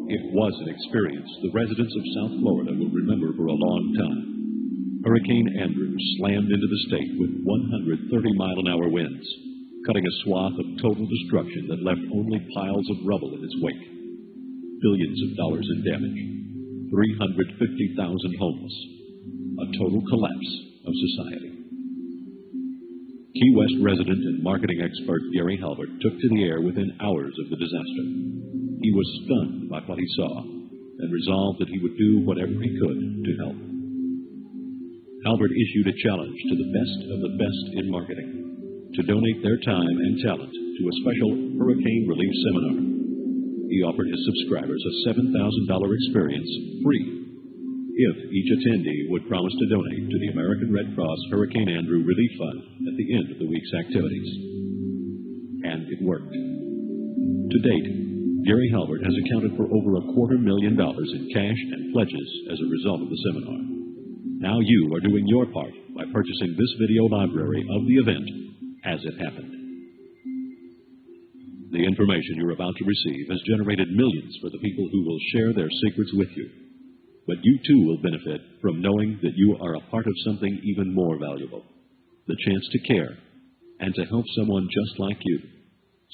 It was an experience the residents of South Florida will remember for a long time. Hurricane Andrew slammed into the state with 130-mile-an-hour winds, cutting a swath of total destruction that left only piles of rubble in its wake. Billions of dollars in damage, 350,000 homeless, a total collapse of society. Key West resident and marketing expert Gary Halbert took to the air within hours of the disaster. He was stunned by what he saw and resolved that he would do whatever he could to help. Halbert issued a challenge to the best of the best in marketing to donate their time and talent to a special hurricane relief seminar. He offered his subscribers a $7,000 experience free if each attendee would promise to donate to the American Red Cross Hurricane Andrew Relief Fund at the end of the week's activities. And it worked. To date, Gary Halbert has accounted for over $250,000 in cash and pledges as a result of the seminar. Now you are doing your part by purchasing this video library of the event as it happened. The information you're about to receive has generated millions for the people who will share their secrets with you. But you too will benefit from knowing that you are a part of something even more valuable, the chance to care and to help someone just like you,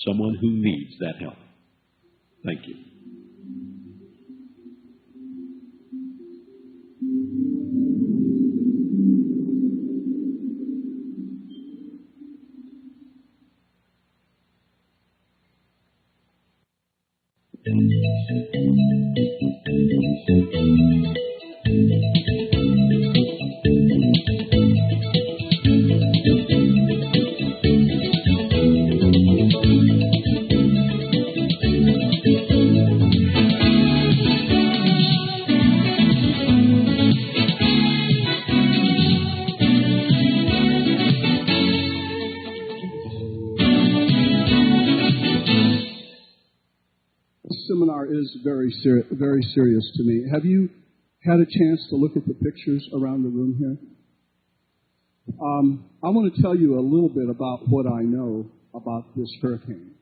someone who needs that help. Thank you. Seminar is very serious to me. Have you had a chance to look at the pictures around the room here? I want to tell you a little bit about what I know about this hurricane.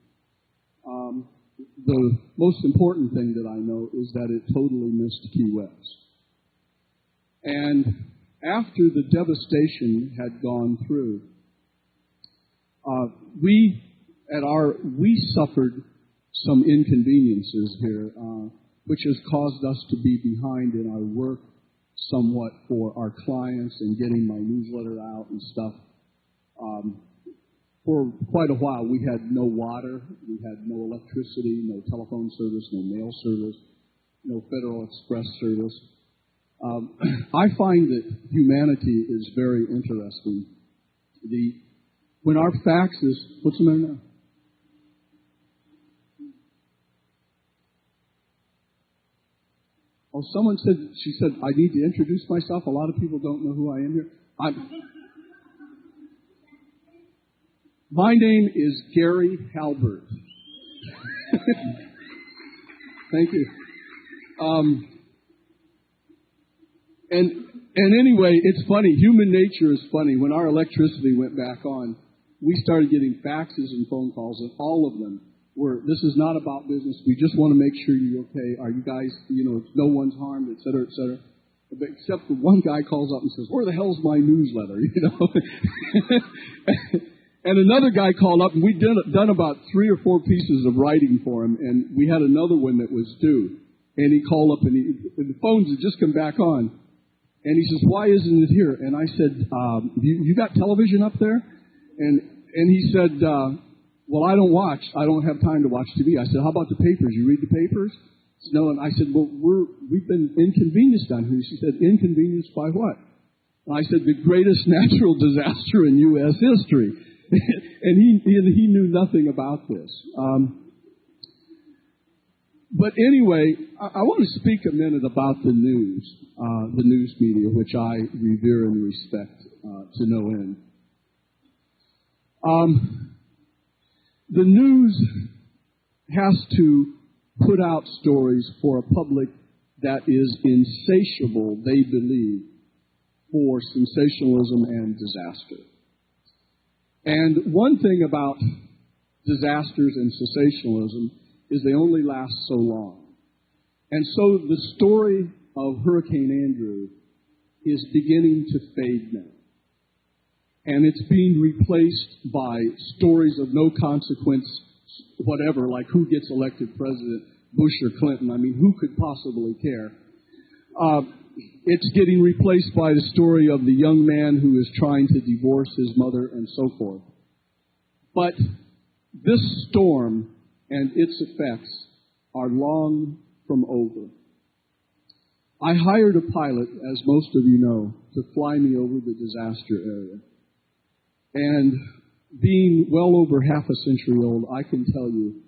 The most important thing that I know is that it totally missed Key West. And after the devastation had gone through, we suffered some inconveniences here, which has caused us to be behind in our work somewhat for our clients and getting my newsletter out and stuff. For quite a while, we had no water, we had no electricity, no telephone service, no mail service, no Federal Express service. I find that humanity is very interesting. When our faxes, what's the matter now? Oh, she said, I need to introduce myself. A lot of people don't know who I am here. My name is Gary Halbert. Thank you. And anyway, it's funny. Human nature is funny. When our electricity went back on, we started getting faxes and phone calls, and all of them were, this is not about business. We just want to make sure you're okay. Are you guys, no one's harmed, et cetera, et cetera. But except for one guy calls up and says, where the hell's my newsletter? And another guy called up, and we'd done about 3 or 4 pieces of writing for him, and we had another one that was due. And he called up, and the phones had just come back on. And he says, why isn't it here? And I said, you got television up there? And he said, well, I don't have time to watch TV. I said, how about the papers? You read the papers? Said, no. And I said, well, we've been inconvenienced down here. She said, inconvenienced by what? And I said, the greatest natural disaster in U.S. history. And he knew nothing about this. But anyway, I want to speak a minute about the news media, which I revere and respect to no end. The news has to put out stories for a public that is insatiable, they believe, for sensationalism and disaster. And one thing about disasters and sensationalism is they only last so long. And so the story of Hurricane Andrew is beginning to fade now. And it's being replaced by stories of no consequence, whatever, like who gets elected president, Bush or Clinton. I mean, who could possibly care? It's getting replaced by the story of the young man who is trying to divorce his mother and so forth. But this storm and its effects are long from over. I hired a pilot, as most of you know, to fly me over the disaster area. And being well over half a century old, I can tell you,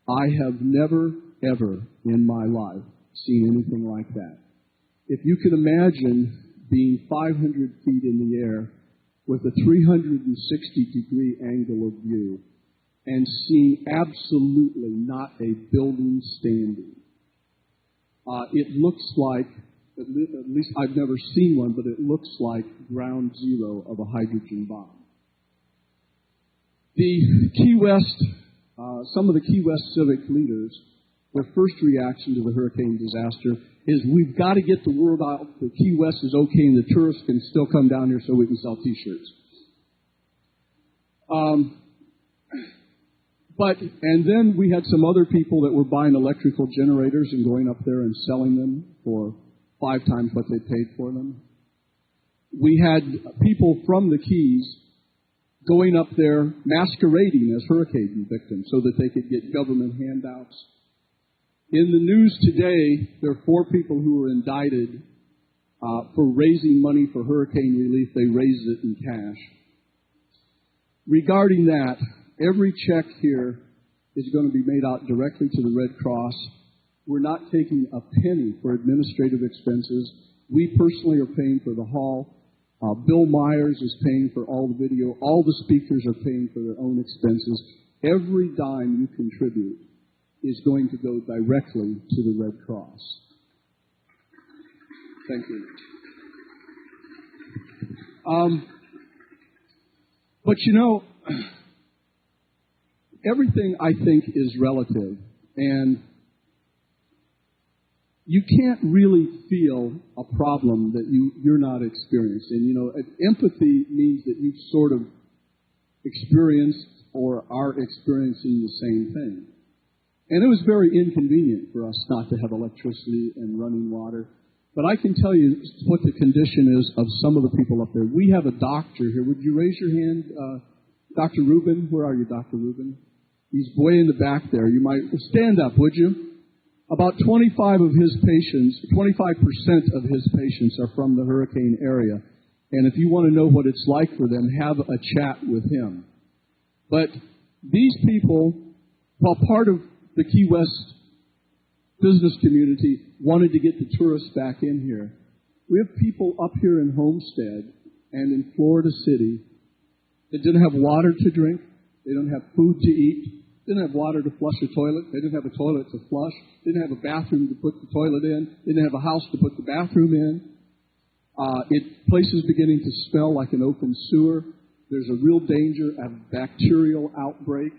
I have never, ever in my life seen anything like that. If you can imagine being 500 feet in the air with a 360-degree angle of view and seeing absolutely not a building standing. It looks like, at least I've never seen one, but it looks like ground zero of a hydrogen bomb. The Key West, some of the Key West civic leaders, their first reaction to the hurricane disaster is we've got to get the word out that Key West is okay and the tourists can still come down here so we can sell T-shirts. And then we had some other people that were buying electrical generators and going up there and selling them for 5 times what they paid for them. We had people from the Keys going up there masquerading as hurricane victims so that they could get government handouts. In the news today, there are 4 people who were indicted for raising money for hurricane relief. They raised it in cash. Regarding that, every check here is going to be made out directly to the Red Cross. We're not taking a penny for administrative expenses. We personally are paying for the hall. Bill Myers is paying for all the video. All the speakers are paying for their own expenses. Every dime you contribute is going to go directly to the Red Cross. Thank you. But you know, everything I think is relative, and you can't really feel a problem that you're not experiencing. You know, empathy means that you've sort of experienced or are experiencing the same thing. And it was very inconvenient for us not to have electricity and running water. But I can tell you what the condition is of some of the people up there. We have a doctor here. Would you raise your hand? Dr. Rubin? Where are you, Dr. Rubin? He's way in the back there. You might stand up, would you? About 25% of his patients are from the hurricane area. And if you want to know what it's like for them, have a chat with him. But these people, while part of the Key West business community wanted to get the tourists back in here, we have people up here in Homestead and in Florida City that didn't have water to drink, they don't have food to eat, didn't have water to flush a toilet, they didn't have a toilet to flush, didn't have a bathroom to put the toilet in, didn't have a house to put the bathroom in. Place is beginning to smell like an open sewer. There's a real danger of bacterial outbreak.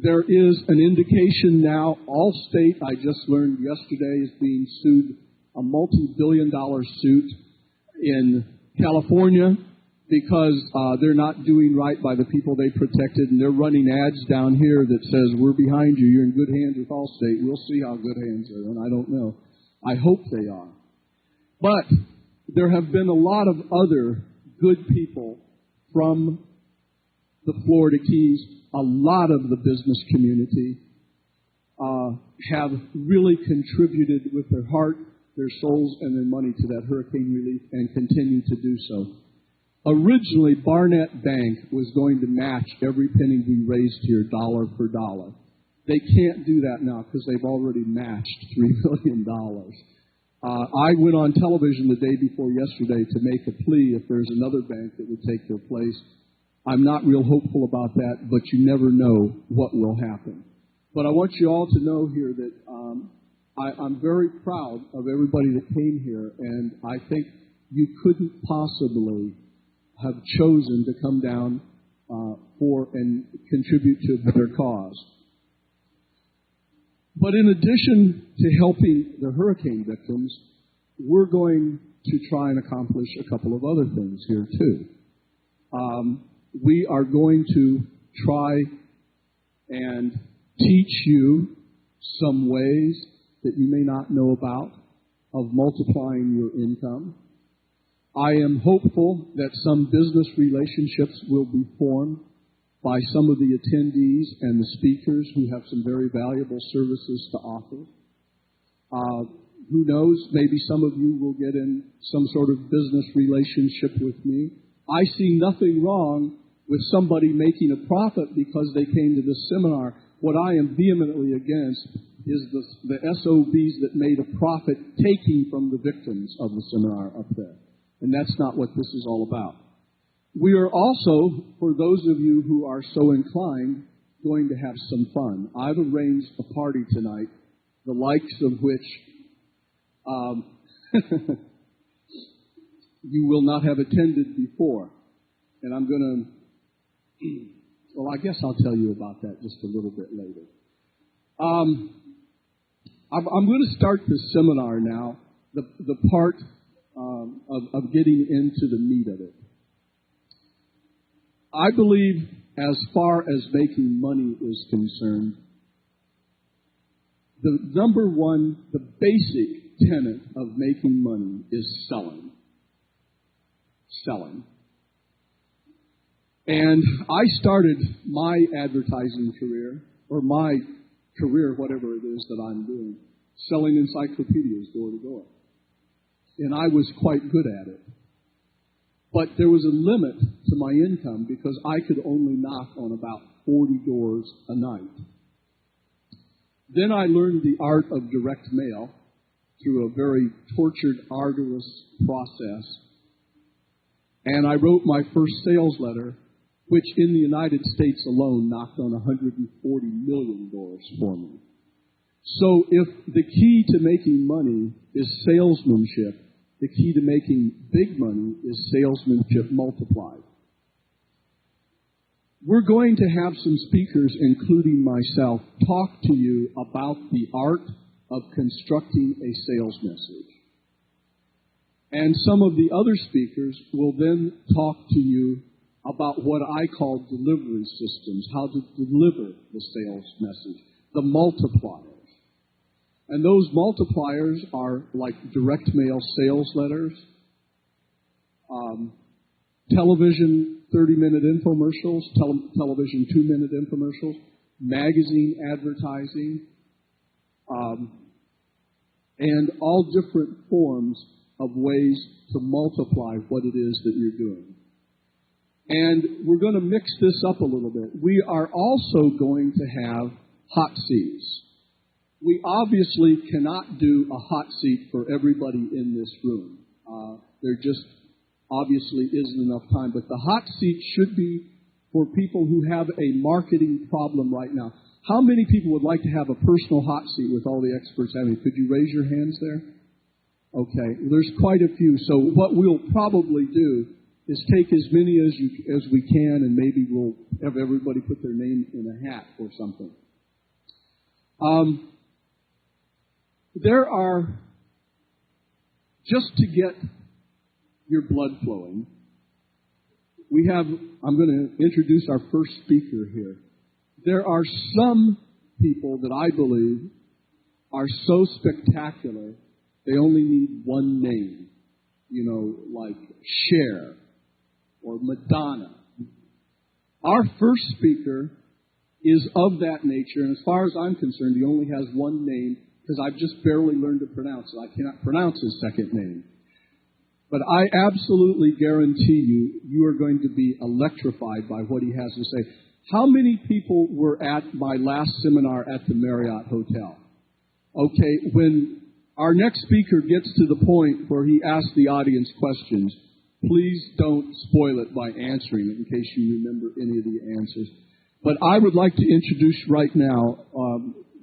There is an indication now, Allstate, I just learned yesterday, is being sued, a multi-billion-dollar suit in California because they're not doing right by the people they protected, and they're running ads down here that says, we're behind you, you're in good hands with Allstate. We'll see how good hands they're in. I don't know. I hope they are. But there have been a lot of other good people from the Florida Keys. A lot of the business community have really contributed with their heart, their souls, and their money to that hurricane relief and continue to do so. Originally, Barnett Bank was going to match every penny we raised here, dollar for dollar. They can't do that now because they've already matched $3 billion. I went on television the day before yesterday to make a plea if there's another bank that would take their place. I'm not real hopeful about that, but you never know what will happen. But I want you all to know here that I'm very proud of everybody that came here, and I think you couldn't possibly have chosen to come down for and contribute to a better cause. But in addition to helping the hurricane victims, we're going to try and accomplish a couple of other things here too. We are going to try and teach you some ways that you may not know about of multiplying your income. I am hopeful that some business relationships will be formed by some of the attendees and the speakers who have some very valuable services to offer. Who knows, maybe some of you will get in some sort of business relationship with me. I see nothing wrong with somebody making a profit because they came to this seminar. What I am vehemently against is the SOBs that made a profit taking from the victims of the seminar up there. And that's not what this is all about. We are also, for those of you who are so inclined, going to have some fun. I've arranged a party tonight, the likes of which you will not have attended before. And I'm going to, well, I guess I'll tell you about that just a little bit later. I'm going to start the seminar now, the part of getting into the meat of it. I believe as far as making money is concerned, the number one, the basic tenet of making money is selling. Selling. And I started my advertising career, or my career, whatever it is that I'm doing, selling encyclopedias door to door. And I was quite good at it. But there was a limit to my income because I could only knock on about 40 doors a night. Then I learned the art of direct mail through a very tortured, arduous process. And I wrote my first sales letter, which in the United States alone knocked on 140 million doors for me. So if the key to making money is salesmanship, the key to making big money is salesmanship multiplied. We're going to have some speakers, including myself, talk to you about the art of constructing a sales message. And some of the other speakers will then talk to you about what I call delivery systems, how to deliver the sales message, the multipliers. And those multipliers are like direct mail sales letters, television 30-minute infomercials, television 2-minute infomercials, magazine advertising, and all different forms of ways to multiply what it is that you're doing. And we're going to mix this up a little bit. We are also going to have hot seats. We obviously cannot do a hot seat for everybody in this room. There just obviously isn't enough time. But the hot seat should be for people who have a marketing problem right now. How many people would like to have a personal hot seat with all the experts having? Could you raise your hands there? Okay, there's quite a few. So what we'll probably do is take as many as we can, and maybe we'll have everybody put their name in a hat or something. There are, just to get your blood flowing, I'm going to introduce our first speaker here. There are some people that I believe are so spectacular, they only need one name, like Cher or Madonna. Our first speaker is of that nature, and as far as I'm concerned, he only has one name, because I've just barely learned to pronounce it. I cannot pronounce his second name. But I absolutely guarantee you are going to be electrified by what he has to say. How many people were at my last seminar at the Marriott Hotel? Okay, when our next speaker gets to the point where he asks the audience questions, please don't spoil it by answering it in case you remember any of the answers. But I would like to introduce right now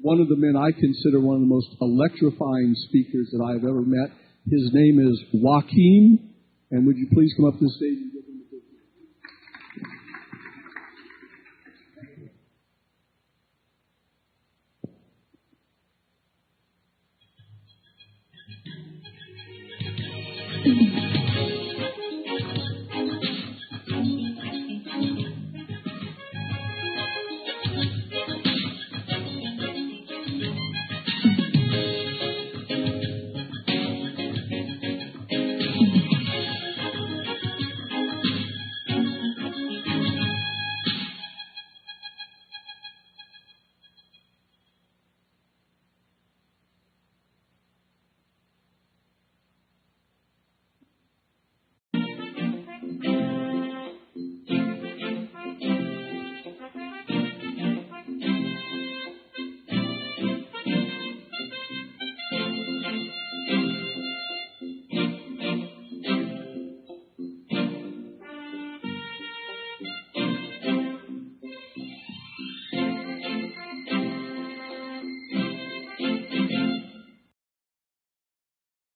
one of the men I consider one of the most electrifying speakers that I've ever met. His name is Joaquin, and would you please come up to the stage and give him a big hand? Halbert.